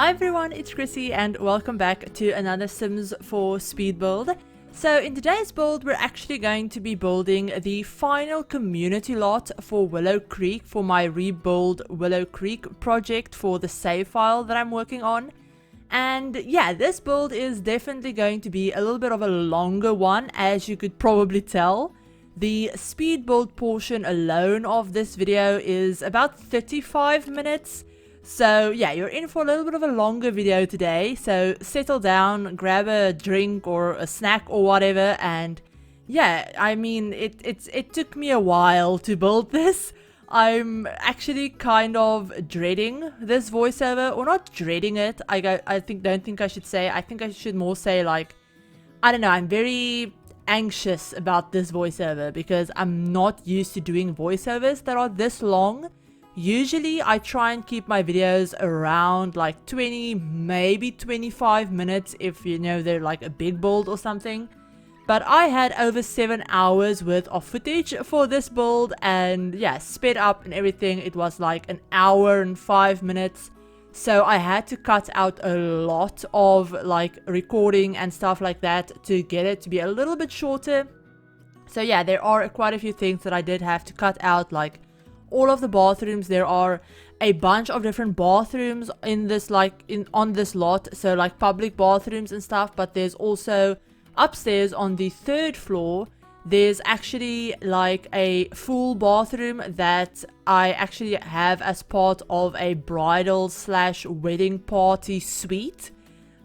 Hi everyone, it's Chrissie and welcome back to another Sims 4 speed build. So in today's build we're actually going to be building the final community lot for Willow Creek for my Rebuild Willow Creek project for the save file that I'm working on. And yeah, this build is definitely going to be a little bit of a longer one, as you could probably tell. The speed build portion alone of this video is about 35 minutes. So yeah, you're in for a little bit of a longer video today, so settle down, grab a drink or a snack or whatever, and yeah, I mean, it took me a while to build this. I'm actually kind of dreading this voiceover, or not dreading it, I think I should say, I think I should more say like, I don't know, I'm very anxious about this voiceover because I'm not used to doing voiceovers that are this long. Usually I try and keep my videos around like 20, maybe 25 minutes if you know they're like a big build or something. But I had over 7 hours worth of footage for this build, and yeah, sped up and everything, it was like an hour and 5 minutes. So I had to cut out a lot of like recording and stuff like that to get it to be a little bit shorter. So yeah, there are quite a few things that I did have to cut out, like all of the bathrooms. There are a bunch of different bathrooms in this on this lot, so like public bathrooms and stuff. But there's also upstairs on the 3rd floor, there's actually like a full bathroom that I actually have as part of a bridal / wedding party suite.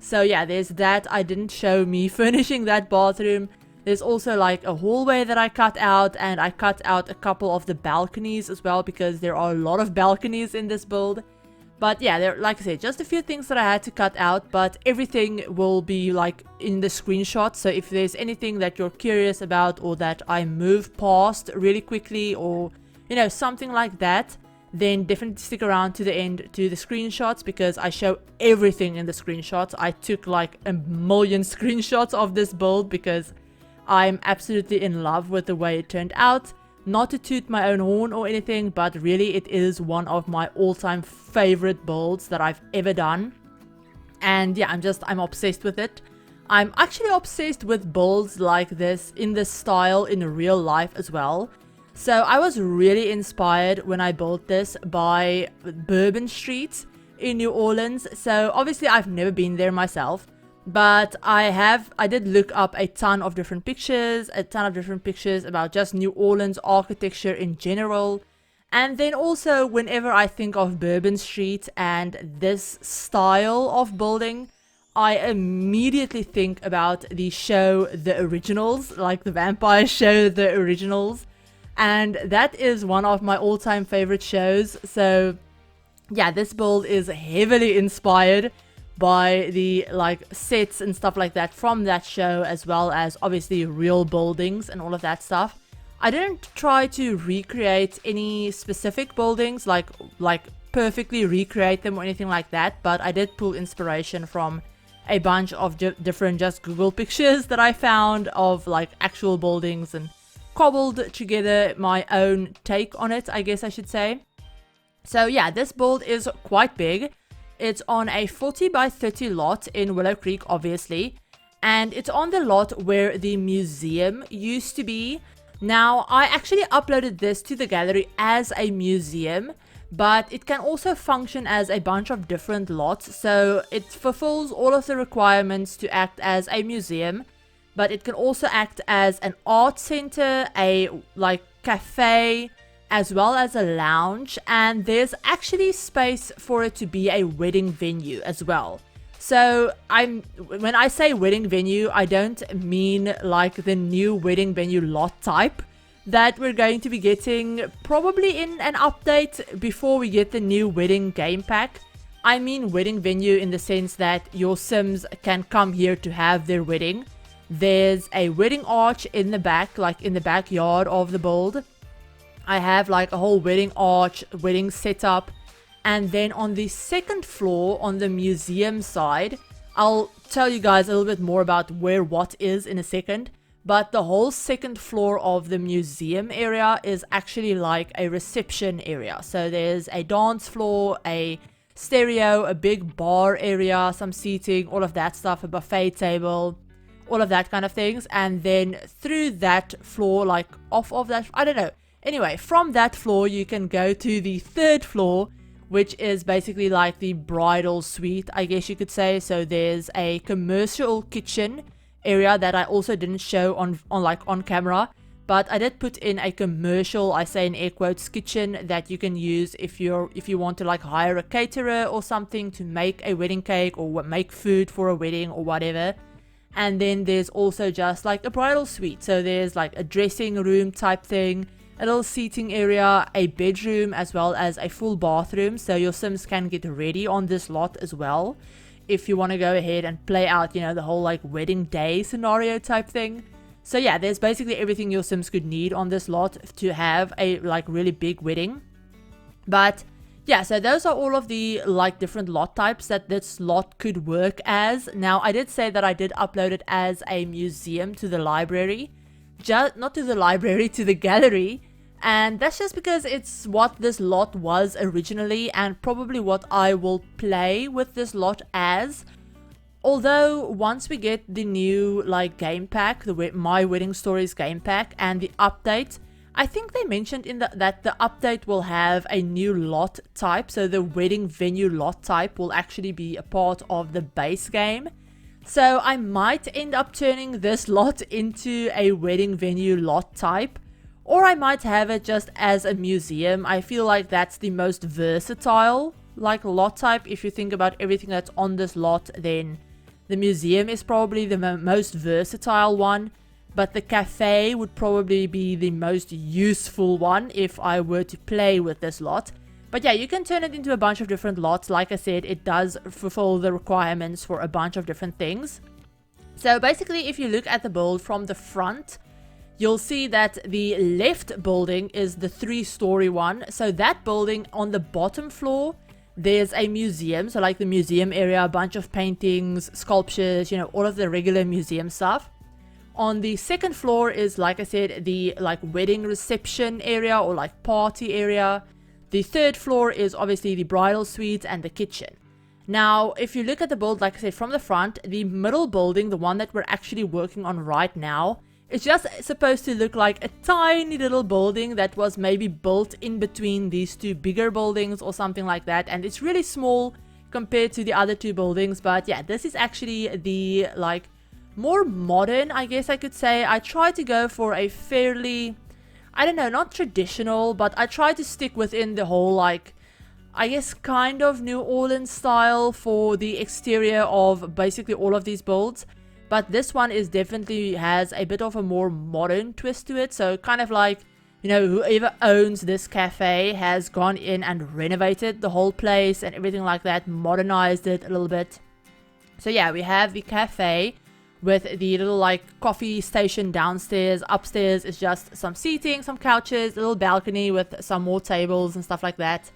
So yeah, there's that. I didn't show me finishing that bathroom. There's also like a hallway that I cut out, and I cut out a couple of the balconies as well because there are a lot of balconies in this build. But yeah, there, like I said, just a few things that I had to cut out, but everything will be like in the screenshot. So if there's anything that you're curious about or that I move past really quickly, or you know, something like that, then definitely stick around to the end to the screenshots because I show everything in the screenshots. I took like a million screenshots of this build because I'm absolutely in love with the way it turned out. Not to toot my own horn or anything, but really it is one of my all-time favorite builds that I've ever done. And yeah, I'm obsessed with it. I'm actually obsessed with builds like this in this style in real life as well. So I was really inspired when I built this by Bourbon Street in New Orleans. So obviously I've never been there myself, but I did look up a ton of different pictures about just New Orleans architecture in general. And then also whenever I think of Bourbon Street and this style of building, I immediately think about the show The Originals, like the vampire show The Originals. And that is one of my all-time favorite shows. So yeah, this build is heavily inspired by the like sets and stuff like that from that show, as well as obviously real buildings and all of that stuff. I didn't try to recreate any specific buildings, like perfectly recreate them or anything like that, but I did pull inspiration from a bunch of different just Google pictures that I found of like actual buildings and cobbled together my own take on it, I guess I should say. So yeah, this build is quite big. It's on a 40 by 30 lot in Willow Creek, obviously, and it's on the lot where the museum used to be. Now, I actually uploaded this to the gallery as a museum, but it can also function as a bunch of different lots, so it fulfills all of the requirements to act as a museum, but it can also act as an art center, a like cafe, as well as a lounge, and there's actually space for it to be a wedding venue as well. So when I say wedding venue, I don't mean like the new wedding venue lot type that we're going to be getting probably in an update before we get the new wedding game pack. I mean wedding venue in the sense that your Sims can come here to have their wedding. There's a wedding arch in the back, like in the backyard of the build. I have like a whole wedding arch, wedding setup. And then on the 2nd floor, on the museum side, I'll tell you guys a little bit more about where what is in a second. But the whole 2nd floor of the museum area is actually like a reception area. So there's a dance floor, a stereo, a big bar area, some seating, all of that stuff, a buffet table, all of that kind of things. And then through that floor, like off of that, I don't know. Anyway, from that floor, you can go to the third floor, which is basically like the bridal suite, I guess you could say. So there's a commercial kitchen area that I also didn't show on camera, but I did put in a commercial, I say in air quotes, kitchen that you can use if you want to like hire a caterer or something to make a wedding cake or make food for a wedding or whatever. And then there's also just like a bridal suite. So there's like a dressing room type thing, a little seating area, a bedroom, as well as a full bathroom. So your Sims can get ready on this lot as well, if you want to go ahead and play out, you know, the whole like wedding day scenario type thing. So yeah, there's basically everything your Sims could need on this lot to have a like really big wedding. But yeah, so those are all of the like different lot types that this lot could work as. Now, I did say that I did upload it as a museum to the library. Not to the library, to the gallery. And that's just because it's what this lot was originally and probably what I will play with this lot as. Although once we get the new like game pack, the My Wedding Stories game pack, and the update, I think they mentioned in that the update will have a new lot type. So the wedding venue lot type will actually be a part of the base game. So I might end up turning this lot into a wedding venue lot type, or I might have it just as a museum. I feel like that's the most versatile like lot type. If you think about everything that's on this lot, then the museum is probably the most versatile one, but the cafe would probably be the most useful one if I were to play with this lot. But yeah, you can turn it into a bunch of different lots. Like I said, it does fulfill the requirements for a bunch of different things. So basically, if you look at the build from the front, you'll see that the left building is the 3-story one. So that building, on the bottom floor, there's a museum. So like the museum area, a bunch of paintings, sculptures, you know, all of the regular museum stuff. On the second floor is, like I said, the like wedding reception area or like party area. The third floor is obviously the bridal suite and the kitchen. Now, if you look at the build, like I said, from the front, the middle building, the one that we're actually working on right now, it's just supposed to look like a tiny little building that was maybe built in between these two bigger buildings or something like that. And it's really small compared to the other two buildings. But yeah, this is actually the like more modern, I guess I could say. I tried to go for a fairly, I don't know, not traditional, but I tried to stick within the whole like, I guess kind of New Orleans style for the exterior of basically all of these builds. But this one is definitely has a bit of a more modern twist to it. So kind of like, you know, whoever owns this cafe has gone in and renovated the whole place and everything like that, modernized it a little bit. So yeah, we have the cafe with the little like coffee station downstairs. Upstairs is just some seating, some couches, a little balcony with some more tables and stuff like that.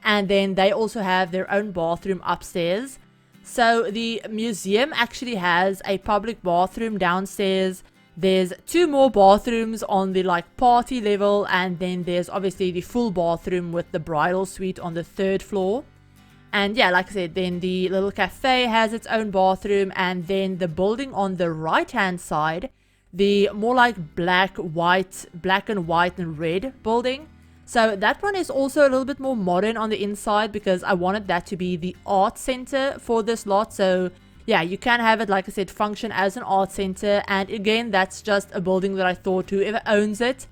And then they also have their own bathroom upstairs. So the museum actually has a public bathroom downstairs. There's 2 more bathrooms on the like party level, and then there's obviously the full bathroom with the bridal suite on the 3rd floor. And yeah, like I said, then the little cafe has its own bathroom, and then the building on the right hand side, the more like black and white and red building. So that one is also a little bit more modern on the inside because I wanted that to be the art center for this lot. So yeah, you can have it, like I said, function as an art center. And again, that's just a building that I thought whoever owns it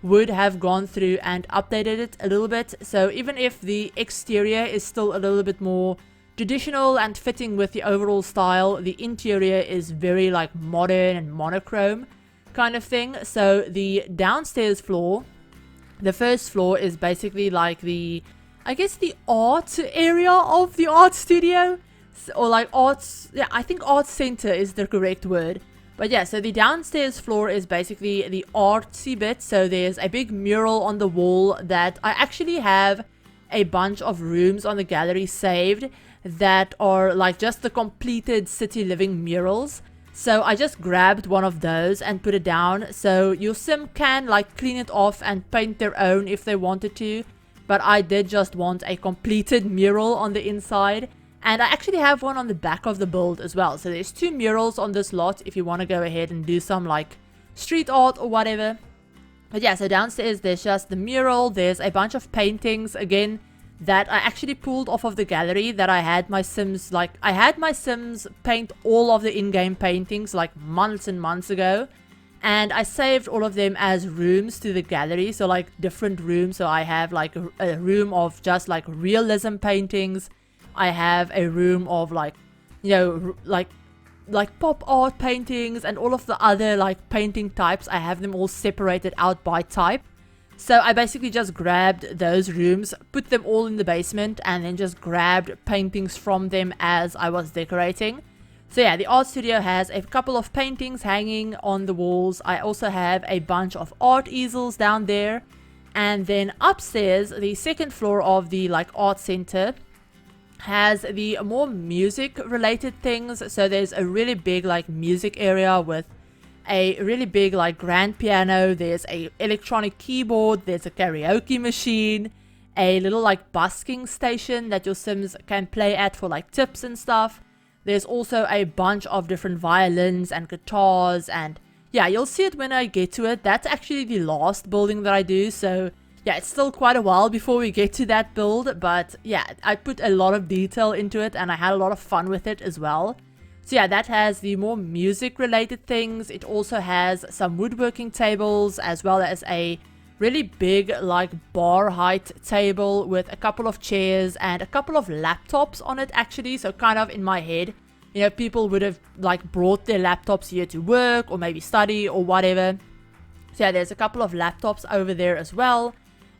would have gone through and updated it a little bit. So even if the exterior is still a little bit more traditional and fitting with the overall style, the interior is very like modern and monochrome kind of thing. So the downstairs floor, the 1st floor, is basically like the, I guess, the art area of the art studio, or like arts. Yeah, I think art center is the correct word. But yeah, so the downstairs floor is basically the artsy bit. So there's a big mural on the wall that I actually have a bunch of rooms on the gallery saved that are like just the completed city living murals. So I just grabbed one of those and put it down. So your sim can like clean it off and paint their own if they wanted to. but I did just want a completed mural on the inside. And I actually have one on the back of the build as well. So there's 2 murals on this lot if you want to go ahead and do some like street art or whatever. But yeah, so downstairs there's just the mural. There's a bunch of paintings again that I actually pulled off of the gallery that I had my Sims, like I had my Sims paint all of the in-game paintings like months and months ago. And I saved all of them as rooms to the gallery, so like different rooms. So I have like a room of just like realism paintings. I have a room of like, you know, like pop art paintings and all of the other like painting types. I have them all separated out by type. So I basically just grabbed those rooms, put them all in the basement, and then just grabbed paintings from them as I was decorating. So yeah, the art studio has a couple of paintings hanging on the walls. I also have a bunch of art easels down there. And then upstairs, the second floor of the like art center has the more music related things. So there's a really big like music area with a really big like grand piano. There's a electronic keyboard. There's a karaoke machine. A little like busking station that your Sims can play at for like tips and stuff. There's also a bunch of different violins and guitars, and yeah, you'll see it when I get to it. That's actually the last building that I do, so yeah, it's still quite a while before we get to that build, but yeah, I put a lot of detail into it and I had a lot of fun with it as well. So yeah, that has the more music related things. It also has some woodworking tables as well as a really big like bar height table with a couple of chairs and a couple of laptops on it actually. So kind of in my head, you know, people would have like brought their laptops here to work or maybe study or whatever. So yeah, there's a couple of laptops over there as well.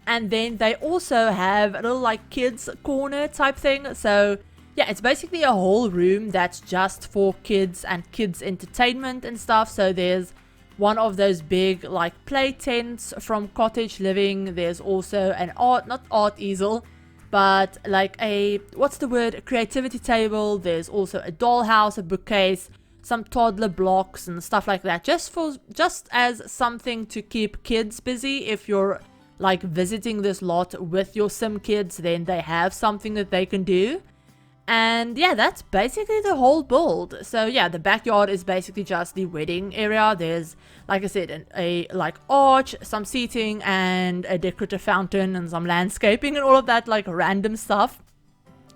And then they also have a little like kids corner type thing. So yeah, it's basically a whole room that's just for kids and kids entertainment and stuff. So there's one of those big like play tents from cottage living. There's also an not art easel, but like a, what's the word, creativity table. There's also a dollhouse, a bookcase, some toddler blocks and stuff like that, just as something to keep kids busy. If you're like visiting this lot with your Sim kids, then they have something that they can do. And yeah, that's basically the whole build. So yeah, the backyard is basically just the wedding area. There's, like I said, a like arch, some seating, and a decorative fountain, and some landscaping, and all of that like random stuff.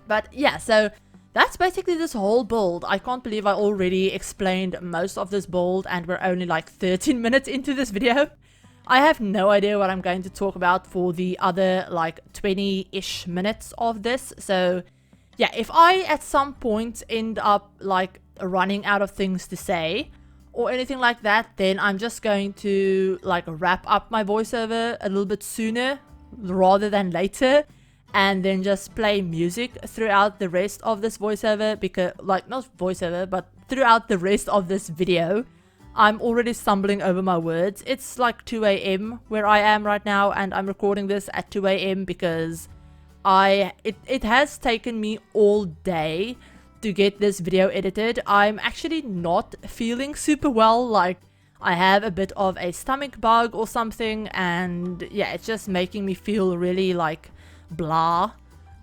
But yeah, so that's basically this whole build. I can't believe I already explained most of this build, and we're only like 13 minutes into this video. I have no idea what I'm going to talk about for the other like 20-ish minutes of this. So yeah, if I at some point end up like running out of things to say or anything like that, then I'm just going to like wrap up my voiceover a little bit sooner rather than later, and then just play music throughout the rest of this voiceover, because like not voiceover, but throughout the rest of this video. I'm already stumbling over my words. It's like 2 a.m. where I am right now, and I'm recording this at 2 a.m. because it has taken me all day to get this video edited. I'm actually not feeling super well. Like, I have a bit of a stomach bug or something, and yeah, it's just making me feel really like blah.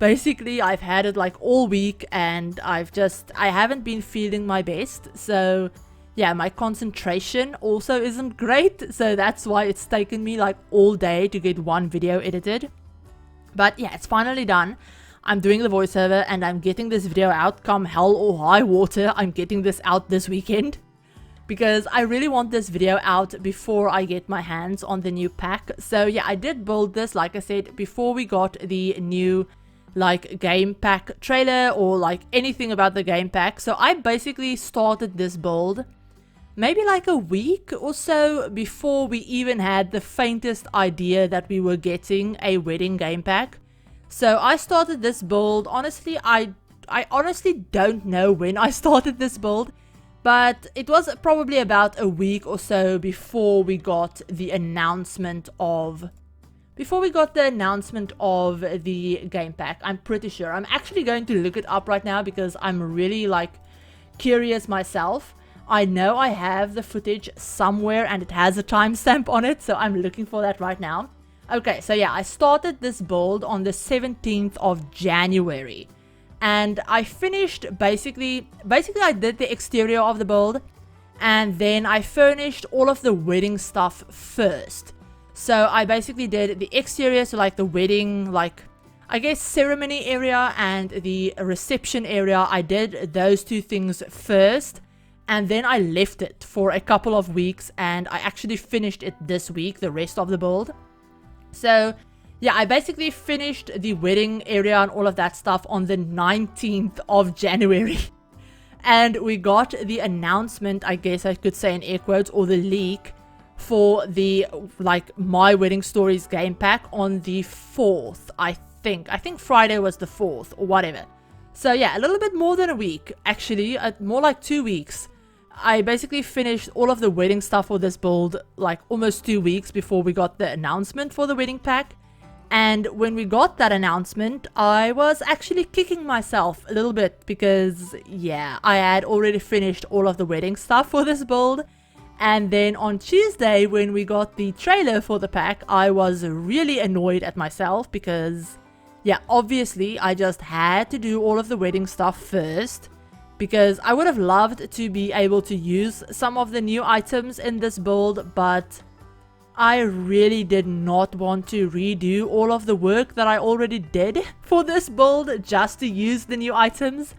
Basically, I've had it like all week, and I haven't been feeling my best. So yeah, my concentration also isn't great, so that's why it's taken me like all day to get one video edited. But yeah, it's finally done. I'm doing the voiceover and I'm getting this video out come hell or high water. I'm getting this out this weekend because I really want this video out before I get my hands on the new pack. So yeah, I did build this, like I said, before we got the new like game pack trailer or like anything about the game pack. So I basically started this build maybe like a week or so before we even had the faintest idea that we were getting a wedding game pack. So I started this build, honestly, I honestly don't know when I started this build, but it was probably about a week or so before we got the announcement of the game pack. I'm pretty sure. I'm actually going to look it up right now because I'm really like curious myself. I know I have the footage somewhere and it has a timestamp on it, so I'm looking for that right now. Okay, so yeah, I started this build on the 17th of January. And I finished basically I did the exterior of the build. And then I furnished all of the wedding stuff first. So I basically did the exterior, so like the wedding, like, I guess, ceremony area and the reception area. I did those two things first. And then I left it for a couple of weeks. And I actually finished it this week, the rest of the build. So, yeah, I basically finished the wedding area and all of that stuff on the 19th of January. And we got the announcement, I guess I could say in air quotes, or the leak for the, like, My Wedding Stories game pack on the 4th, I think. I think Friday was the 4th or whatever. So, yeah, a little bit more than a week, actually, more like 2 weeks. I basically finished all of the wedding stuff for this build, like, almost 2 weeks before we got the announcement for the wedding pack. And when we got that announcement, I was actually kicking myself a little bit because, yeah, I had already finished all of the wedding stuff for this build. And then on Tuesday, when we got the trailer for the pack, I was really annoyed at myself because, yeah, obviously I just had to do all of the wedding stuff first. Because I would have loved to be able to use some of the new items in this build, but I really did not want to redo all of the work that I already did for this build just to use the new items.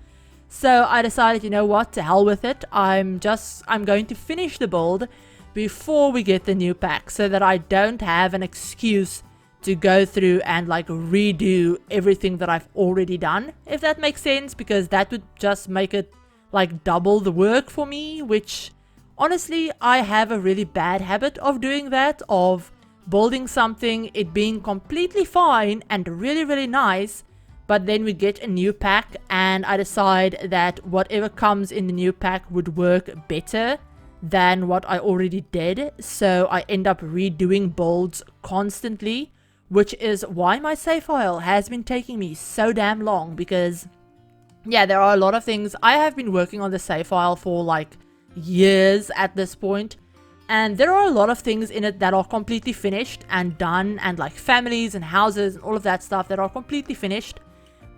So I decided, you know what, to hell with it. I'm going to finish the build before we get the new pack so that I don't have an excuse to go through and like redo everything that I've already done, if that makes sense, because that would just make it like double the work for me, which honestly I have a really bad habit of doing that, of building something, it being completely fine and really nice, but then we get a new pack and I decide that whatever comes in the new pack would work better than what I already did, so I end up redoing builds constantly. Which is why my save file has been taking me so damn long, because, yeah, there are a lot of things. I have been working on the save file for like years at this point, and there are a lot of things in it that are completely finished and done, and like families and houses and all of that stuff that are completely finished.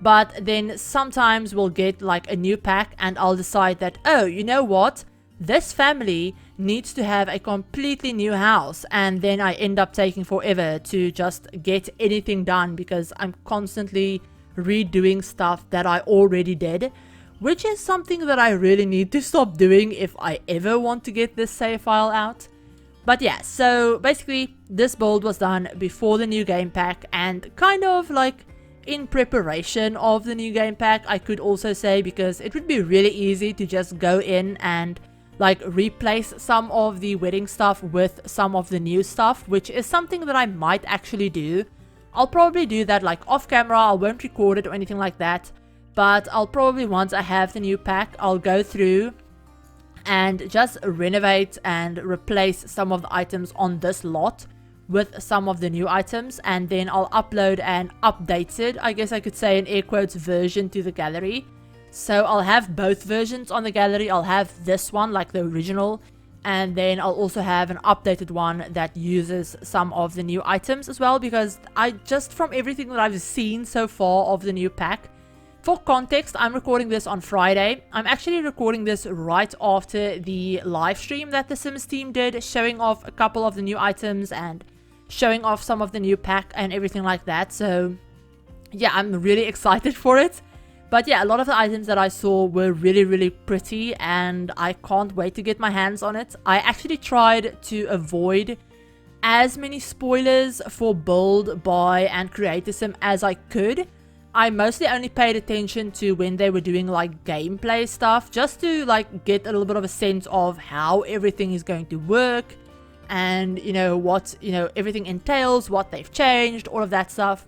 But then sometimes we'll get like a new pack and I'll decide that, oh, you know what? This family needs to have a completely new house, and then I end up taking forever to just get anything done because I'm constantly redoing stuff that I already did, which is something that I really need to stop doing if I ever want to get this save file out. But yeah, so basically this build was done before the new game pack and kind of like in preparation of the new game pack, I could also say, because it would be really easy to just go in and like replace some of the wedding stuff with some of the new stuff, which is something that I might actually do. I'll probably do that like off camera. I won't record it or anything like that, but I'll probably, once I have the new pack, I'll go through and just renovate and replace some of the items on this lot with some of the new items, and then I'll upload an updated, I guess I could say in air quotes, version to the gallery. So I'll have both versions on the gallery. I'll have this one, like the original, and then I'll also have an updated one that uses some of the new items as well, because I just, from everything that I've seen so far of the new pack, for context, I'm recording this on Friday. I'm actually recording this right after the live stream that the Sims team did, showing off a couple of the new items and showing off some of the new pack and everything like that. So yeah, I'm really excited for it. But yeah, a lot of the items that I saw were really pretty, and I can't wait to get my hands on it. I actually tried to avoid as many spoilers for Build, Buy, and Create a Sim as I could. I mostly only paid attention to when they were doing like gameplay stuff, just to like get a little bit of a sense of how everything is going to work, and you know what, you know, everything entails, what they've changed, all of that stuff.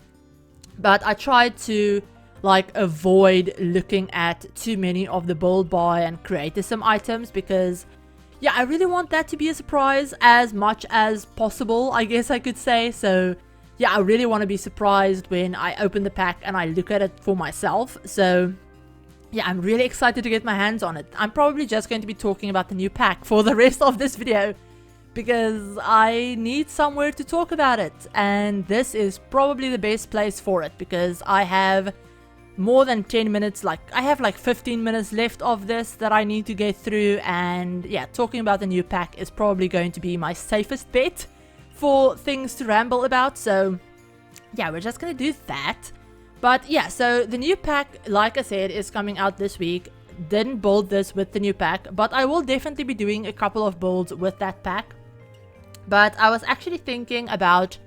But I tried to like avoid looking at too many of the Build, Buy, and Create a Sim items, because yeah, I really want that to be a surprise as much as possible, I guess I could say. So yeah, I really want to be surprised when I open the pack and I look at it for myself. So yeah, I'm really excited to get my hands on it. I'm probably just going to be talking about the new pack for the rest of this video, because I need somewhere to talk about it, and this is probably the best place for it because I have more than 10 minutes, like I have like 15 minutes left of this that I need to get through, and yeah, talking about the new pack is probably going to be my safest bet for things to ramble about. So yeah, we're just gonna do that. But yeah, so the new pack, like I said, is coming out this week. Didn't build this with the new pack, but I will definitely be doing a couple of builds with that pack. But I was actually thinking about,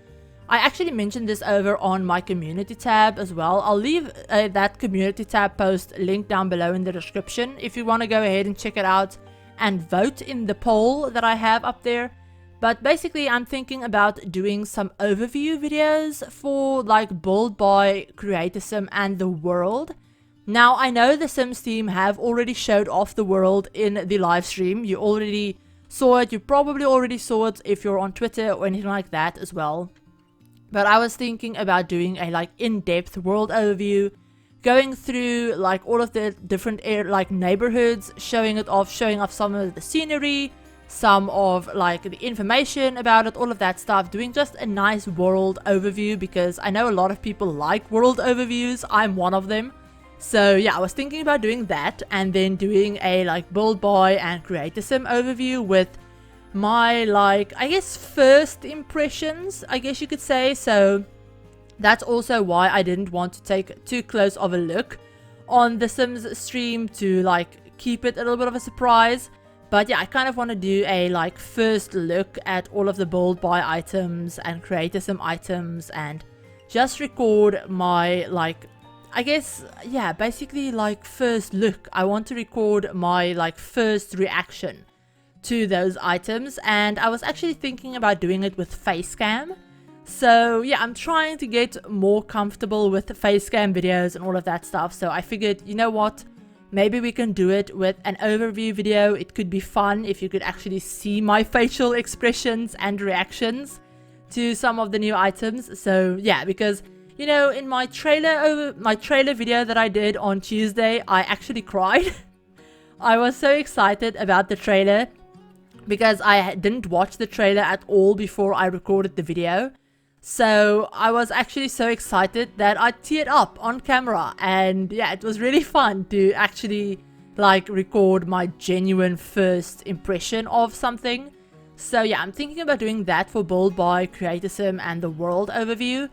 I actually mentioned this over on my community tab as well. I'll leave that community tab post linked down below in the description if you want to go ahead and check it out and vote in the poll that I have up there. But basically, I'm thinking about doing some overview videos for like Build by 𝘕𝘂𝘕 and the world. Now, I know the Sims team have already showed off the world in the live stream. You already saw it. You probably already saw it if you're on Twitter or anything like that as well. But I was thinking about doing a like in-depth world overview, going through like all of the different like neighborhoods, showing off some of the scenery, some of like the information about it, all of that stuff, doing just a nice world overview because I know a lot of people like world overviews. I'm one of them. So yeah, I was thinking about doing that and then doing a like Build by and 𝘕𝘂𝘕 overview with my like, I guess, first impressions, I guess you could say. So that's also why I didn't want to take too close of a look on the Sims stream to like keep it a little bit of a surprise. But yeah, I kind of want to do a like first look at all of the Build by items and 𝘕𝘂𝘕 items and just record my like, I guess, yeah, basically like first look. I want to record my like first reaction to those items, and I was actually thinking about doing it with face cam. So yeah, I'm trying to get more comfortable with the face cam videos and all of that stuff. So I figured, you know what, maybe we can do it with an overview video. It could be fun if you could actually see my facial expressions and reactions to some of the new items. So yeah, because you know, in my trailer video that I did on Tuesday, I actually cried. I was so excited about the trailer because I didn't watch the trailer at all before I recorded the video. So I was actually so excited that I teared up on camera, and yeah, it was really fun to actually like record my genuine first impression of something. So yeah, I'm thinking about doing that for Build by 𝘕𝘂𝘕 and the world overview.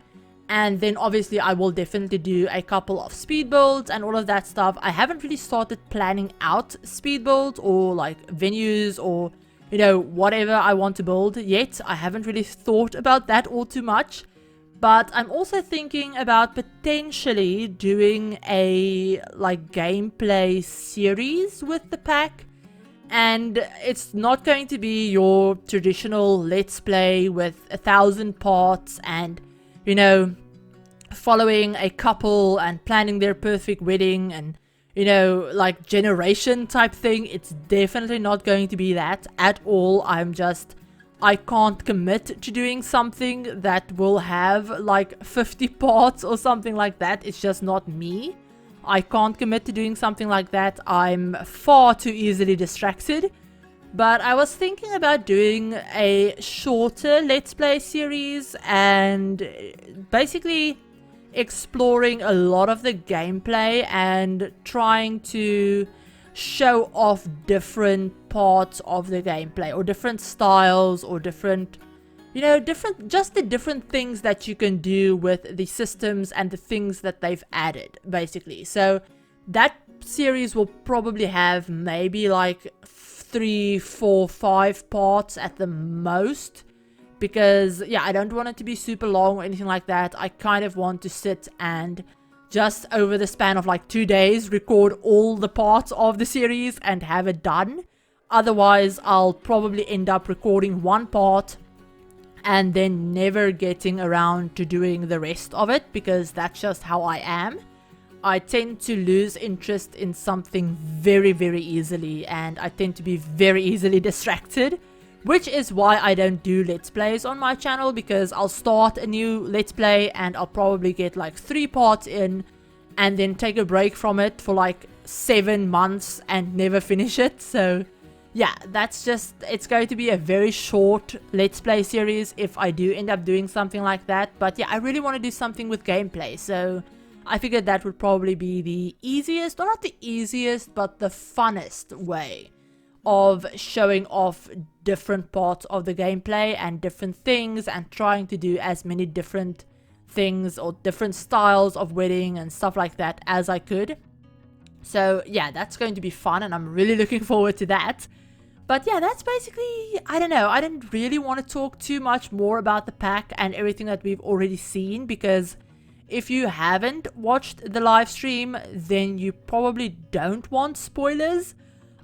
And then obviously I will definitely do a couple of speed builds and all of that stuff. I haven't really started planning out speed builds or like venues or, you know, whatever I want to build yet. I haven't really thought about that all too much. But I'm also thinking about potentially doing a like gameplay series with the pack. And it's not going to be your traditional let's play with 1,000 parts and, you know, following a couple and planning their perfect wedding and, you know, like generation type thing. It's definitely not going to be that at all. I can't commit to doing something that will have like 50 parts or something like that. It's just not me. I can't commit to doing something like that. I'm far too easily distracted. But I was thinking about doing a shorter Let's Play series and basically exploring a lot of the gameplay and trying to show off different parts of the gameplay or different styles or different, you know, just the different things that you can do with the systems and the things that they've added, basically. So that series will probably have maybe like 3, 4, 5 parts at the most, because yeah, I don't want it to be super long or anything like that. I kind of want to sit and just over the span of like 2 days record all the parts of the series and have it done. Otherwise I'll probably end up recording one part and then never getting around to doing the rest of it, because that's just how I am. I tend to lose interest in something very, very easily, and I tend to be very easily distracted, which is why I don't do Let's Plays on my channel, because I'll start a new Let's Play and I'll probably get like 3 parts in and then take a break from it for like 7 months and never finish it. So yeah, that's just, it's going to be a very short Let's Play series if I do end up doing something like that. But yeah, I really want to do something with gameplay, so I figured that would probably be the easiest, or not the easiest, but the funnest way of showing off different parts of the gameplay and different things, and trying to do as many different things or different styles of wedding and stuff like that as I could. So yeah, that's going to be fun, and I'm really looking forward to that. But yeah, that's basically, I don't know, I didn't really want to talk too much more about the pack and everything that we've already seen, because if you haven't watched the live stream, then you probably don't want spoilers,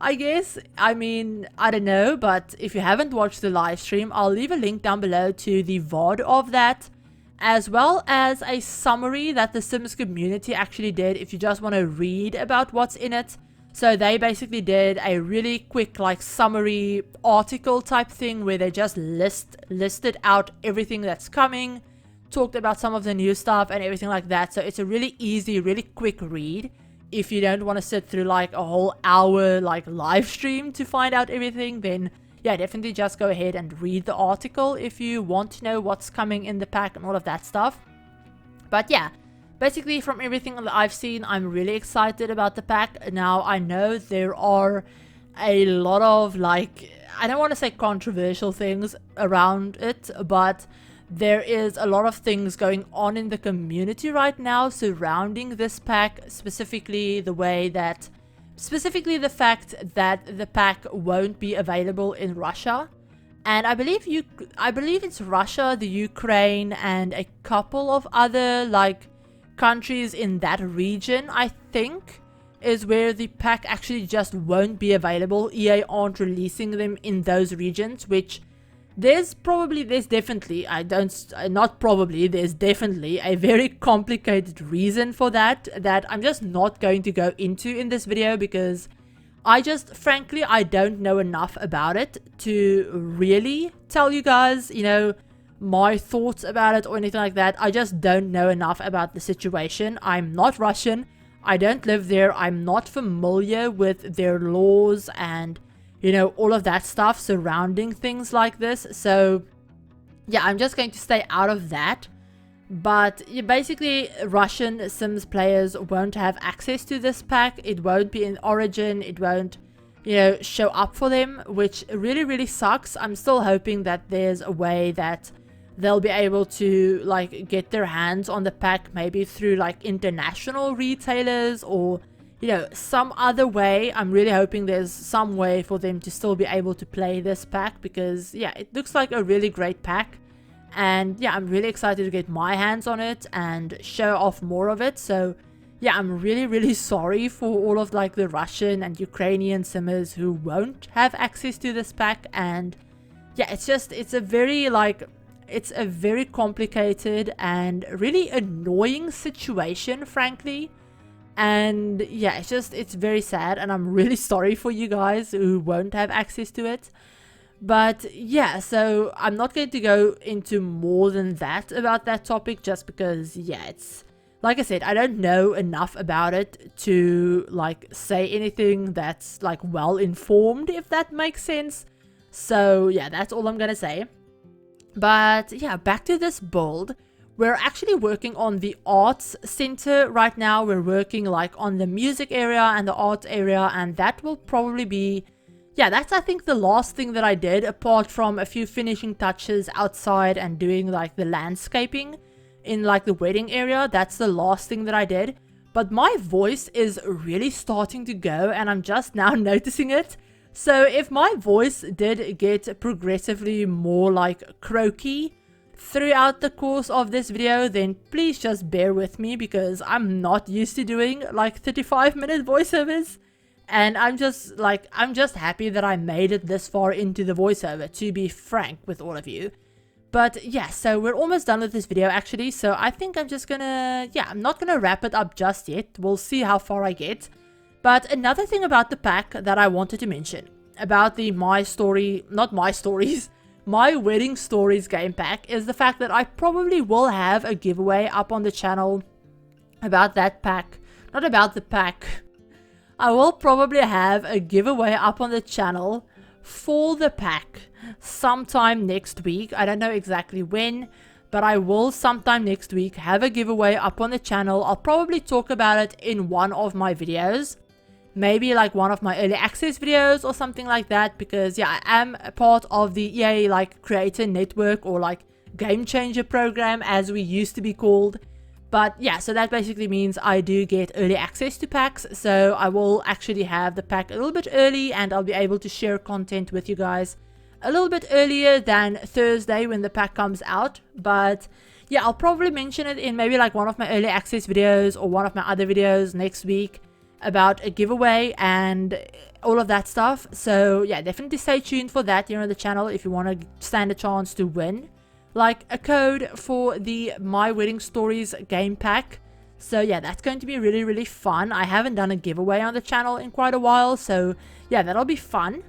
I guess. I mean, I don't know, but if you haven't watched the live stream, I'll leave a link down below to the VOD of that, as well as a summary that the Sims community actually did if you just want to read about what's in it. So they basically did a really quick like summary article type thing where they just listed out everything that's coming, talked about some of the new stuff and everything like that. So it's a really easy, really quick read if you don't want to sit through like a whole hour like live stream to find out everything. Then yeah, definitely just go ahead and read the article if you want to know what's coming in the pack and all of that stuff. But yeah, basically from everything that I've seen, I'm really excited about the pack. Now, I know there are a lot of like, I don't want to say controversial things around it, but there is a lot of things going on in the community right now surrounding this pack, specifically the fact that the pack won't be available in Russia. And I believe it's Russia, the Ukraine, and a couple of other like countries in that region, I think, is where the pack actually just won't be available. EA aren't releasing them in those regions, which there's definitely a very complicated reason for that I'm just not going to go into in this video, because frankly, I don't know enough about it to really tell you guys, you know, my thoughts about it or anything like that. I just don't know enough about the situation. I'm not Russian. I don't live there. I'm not familiar with their laws and, you know, all of that stuff surrounding things like this. So yeah, I'm just going to stay out of that. But yeah, basically, Russian Sims players won't have access to this pack. It won't be in Origin. It won't, you know, show up for them, which really, really sucks. I'm still hoping that there's a way that they'll be able to like get their hands on the pack, maybe through like international retailers or, you know, some other way. I'm really hoping there's some way for them to still be able to play this pack, because yeah, it looks like a really great pack. And yeah, I'm really excited to get my hands on it and show off more of it. So yeah, I'm really, really sorry for all of like the Russian and Ukrainian simmers who won't have access to this pack. And yeah, it's a very complicated and really annoying situation, frankly. And yeah, it's very sad, and I'm really sorry for you guys who won't have access to it. But yeah, so I'm not going to go into more than that about that topic, just because yeah, it's like I said, I don't know enough about it to like say anything that's like well informed, if that makes sense. So yeah, that's all I'm gonna say. But yeah, back to this build. We're actually working on the arts center right now. We're working like on the music area and the arts area, and that will probably be, yeah, that's I think the last thing that I did, apart from a few finishing touches outside and doing like the landscaping in like the wedding area. That's the last thing that I did. But my voice is really starting to go, and I'm just now noticing it. So if my voice did get progressively more like croaky throughout the course of this video, then please just bear with me, because I'm not used to doing like 35-minute voiceovers. And I'm just happy that I made it this far into the voiceover, to be frank with all of you. But yeah, so we're almost done with this video actually. So I think I'm just gonna, yeah, I'm not gonna wrap it up just yet. We'll see how far I get. But another thing about the pack that I wanted to mention about the My Wedding Stories game pack is the fact that I probably will have a giveaway up on the channel about that pack. Not about the pack. I will probably have a giveaway up on the channel for the pack sometime next week. I don't know exactly when, but I will sometime next week have a giveaway up on the channel. I'll probably talk about it in one of my videos. Maybe like one of my early access videos or something like that, because yeah, I am a part of the EA like creator network, or like game changer program as we used to be called. But yeah, so that basically means I do get early access to packs, so I will actually have the pack a little bit early, and I'll be able to share content with you guys a little bit earlier than Thursday when the pack comes out. But yeah, I'll probably mention it in maybe like one of my early access videos or one of my other videos next week about a giveaway and all of that stuff. So yeah, definitely stay tuned for that here on the channel if you want to stand a chance to win like a code for the My Wedding Stories game pack. So yeah, that's going to be really fun. I haven't done a giveaway on the channel in quite a while, so yeah, that'll be fun.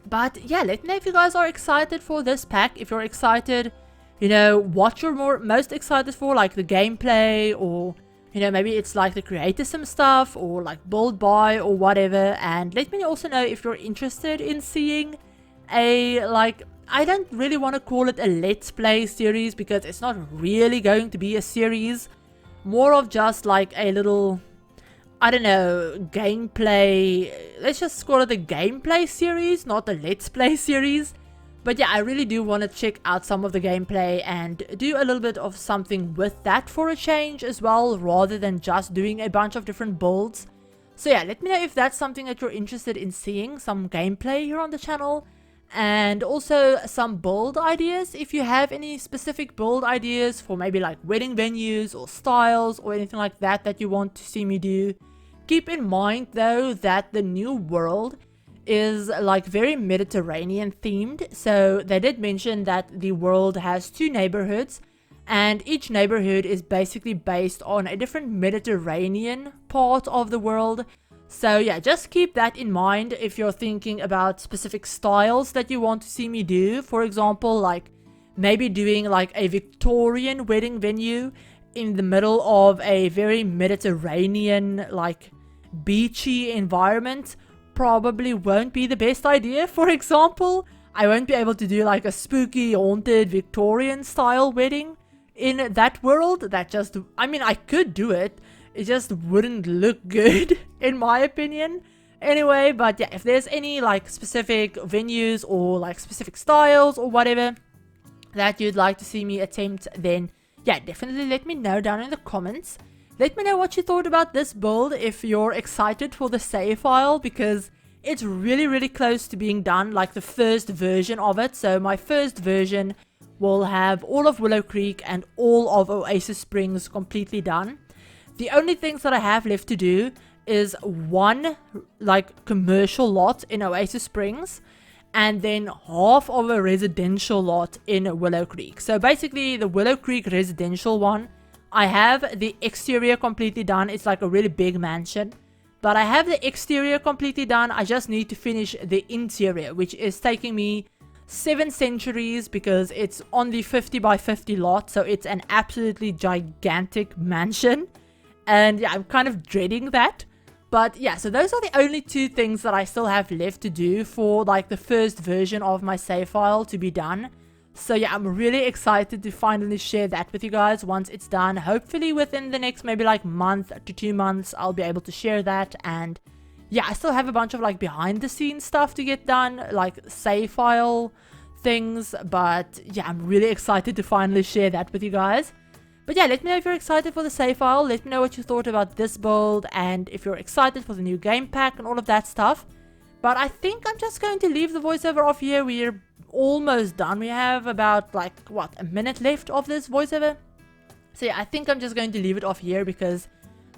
But yeah, let me know if you guys are excited for this pack. If you're excited, you know, what you're most excited for, like the gameplay, or you know, maybe it's like the creator sim stuff, or like build buy or whatever. And let me also know if you're interested in seeing a, like, I don't really want to call it a let's play series, because it's not really going to be a series, more of just like a little, I don't know, gameplay. Let's just call it a gameplay series, not a let's play series. But yeah, I really do want to check out some of the gameplay and do a little bit of something with that for a change as well, rather than just doing a bunch of different builds. So yeah, let me know if that's something that you're interested in seeing, some gameplay here on the channel. And also some build ideas, if you have any specific build ideas for maybe like wedding venues or styles or anything like that that you want to see me do. Keep in mind though that the new world is like very Mediterranean themed, so they did mention that the world has 2 neighborhoods, and each neighborhood is basically based on a different Mediterranean part of the world. So yeah, just keep that in mind if you're thinking about specific styles that you want to see me do. For example, like maybe doing like a Victorian wedding venue in the middle of a very Mediterranean, like beachy environment probably won't be the best idea. For example, I won't be able to do like a spooky, haunted Victorian style wedding in that world. That just, I mean, I could do it, it just wouldn't look good in my opinion. Anyway, but yeah, if there's any like specific venues or like specific styles or whatever that you'd like to see me attempt, then yeah, definitely let me know down in the comments. Let me know what you thought about this build, if you're excited for the save file, because it's really close to being done, like the first version of it. So my first version will have all of Willow Creek and all of Oasis Springs completely done. The only things that I have left to do is one like commercial lot in Oasis Springs, and then half of a residential lot in Willow Creek. So basically the Willow Creek residential one, I have the exterior completely done. It's like a really big mansion, but I have the exterior completely done. I just need to finish the interior, which is taking me 7 centuries because it's on the 50 by 50 lot. So it's an absolutely gigantic mansion. And yeah, I'm kind of dreading that. But yeah, so those are the only 2 things that I still have left to do for like the first version of my save file to be done. So yeah, I'm really excited to finally share that with you guys once it's done. Hopefully within the next maybe like month to 2 months, I'll be able to share that. And yeah, I still have a bunch of like behind the scenes stuff to get done, like save file things. But yeah, I'm really excited to finally share that with you guys. But yeah, let me know if you're excited for the save file. Let me know what you thought about this build, and if you're excited for the new game pack and all of that stuff. But I think I'm just going to leave the voiceover off here. We're almost done. We have about like, what, a minute left of this voiceover. So yeah, I think I'm just going to leave it off here because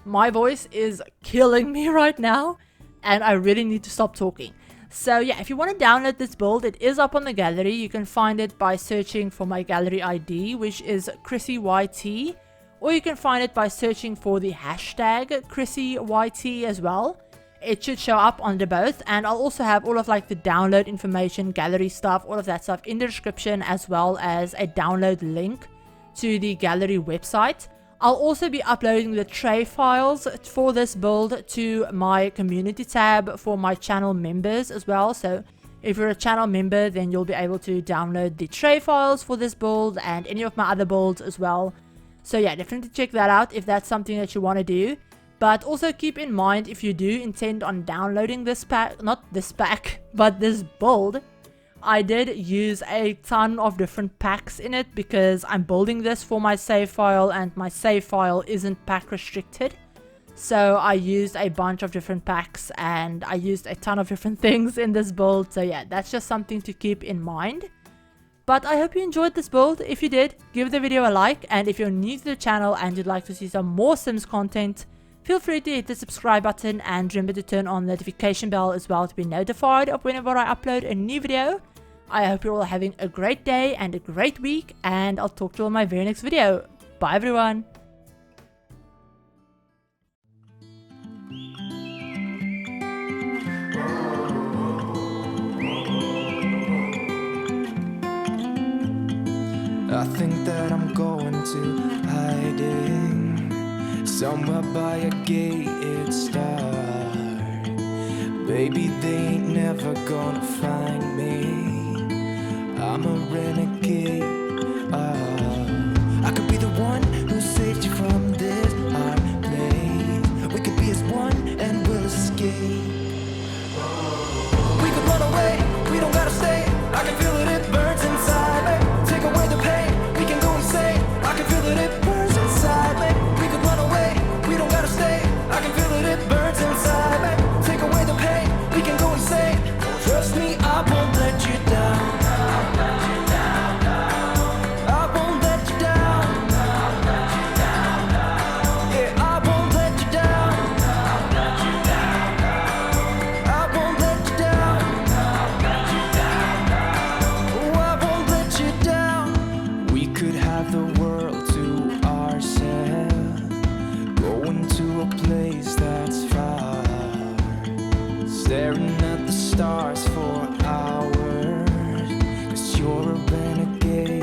my voice is killing me right now, and I really need to stop talking. So yeah, if you want to download this build, it is up on the gallery. You can find it by searching for my gallery ID, which is ChrissieYT, or you can find it by searching for the hashtag ChrissieYT as well. It should show up under both, and I'll also have all of like the download information, gallery stuff, all of that stuff in the description, as well as a download link to the gallery website. I'll also be uploading the tray files for this build to my community tab for my channel members as well. So If you're a channel member, then you'll be able to download the tray files for this build and any of my other builds as well. So yeah, definitely check that out if that's something that you want to do. But also keep in mind, if you do intend on downloading this pack, not this pack, but this build, I did use a ton of different packs in it because I'm building this for my save file and my save file isn't pack restricted. So I used a bunch of different packs and I used a ton of different things in this build. So yeah, that's just something to keep in mind. But I hope you enjoyed this build. If you did, give the video a like, and if you're new to the channel and you'd like to see some more Sims content, feel free to hit the subscribe button and remember to turn on the notification bell as well to be notified of whenever I upload a new video. I hope you're all having a great day and a great week, and I'll talk to you on my very next video. Bye everyone! I think that I'm going to hiding somewhere by a gated star. Baby, they ain't never gonna find me. I'm a renegade. I could be the one who saved you from this hard place. We could be as one and we'll escape. We could run away, we don't gotta stay. I can feel it, it burns inside me. Take away the pain, we can go insane. I can feel it, it burns inside me. We could run away, we don't gotta stay. I can feel it, it burns inside me. Take away the pain, we can go insane. Trust me, I won't let you down. I won't let you down. Yeah, I won't let you down. I won't let you down. Oh, I won't let you down. We could have the world to ourselves, going to a place that's far, staring at the stars for hours, 'cause you're a renegade.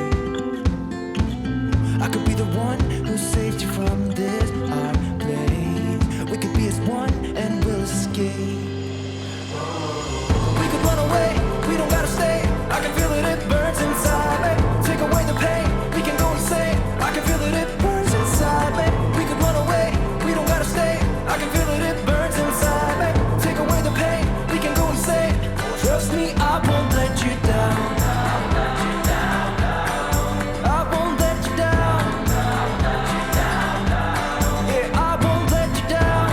I could be the one who saved you from this hard place. We could be as one and we'll escape. We could run away, we don't gotta stay. I can feel it, it burns inside me. Take away the pain, we can go insane. I can feel it, it burns inside me. We could run away, we don't gotta stay. I can feel it, it burns inside me. Take away the pain, we can go insane. Trust me, I won't let you down. I won't let you down. Yeah, I won't let you down.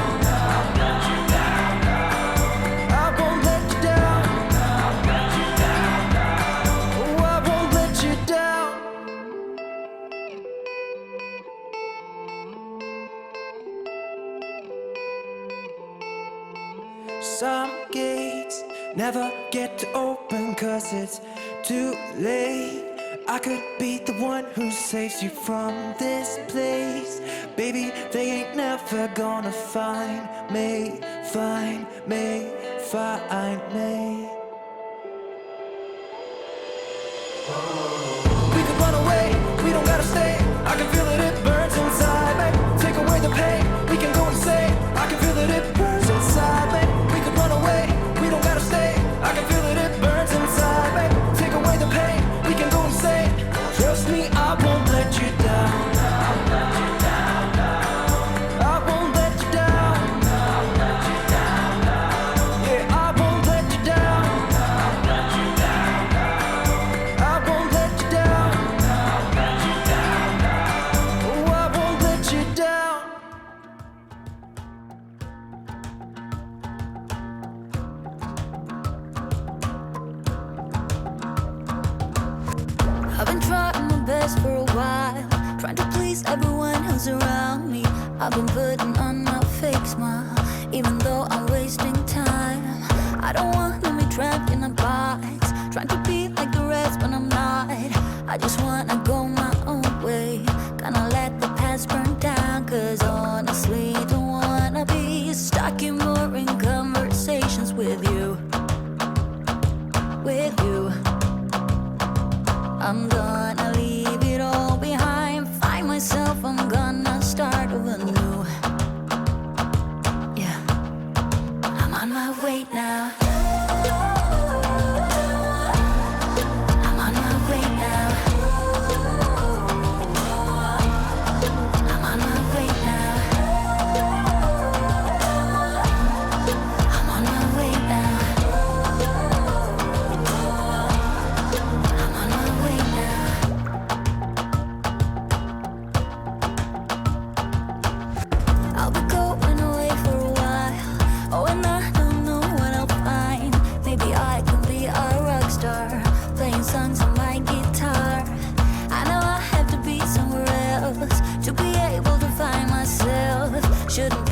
I won't let you down. Oh, I won't let you down. Some gates never get to open 'cause it's too late. I could be the one who saves you from this place. Baby, they ain't never gonna find me, find me, find me. We could run away, we don't gotta stay. I can feel it, it burns inside me. Take away the pain, we can go insane. I can feel it, it burns inside me. We could run away, we don't gotta stay. I can feel it, it burns inside me. Take away the pain, we can go insane. Trust me, I won't let you down. I won't let you down. Yeah, I won't let you down. I won't let you down. Oh, I won't let you down. I've been trying my best for a while, trying to please everyone who's around me. I've been putting on my fake smile, even though I'm wasting time. I don't want to be trapped in a box, trying to be like the rest when I'm not. I just wanna go my own way, gonna let the past burn down. 'Cause honestly, don't wanna be stuck in boring conversations with you. With you, I'm gonna leave it all behind, find myself, I'm gonna start over new. Yeah, I'm on my way now. playing songs on my guitar. I know I have to be somewhere else to be able to find myself. Shouldn't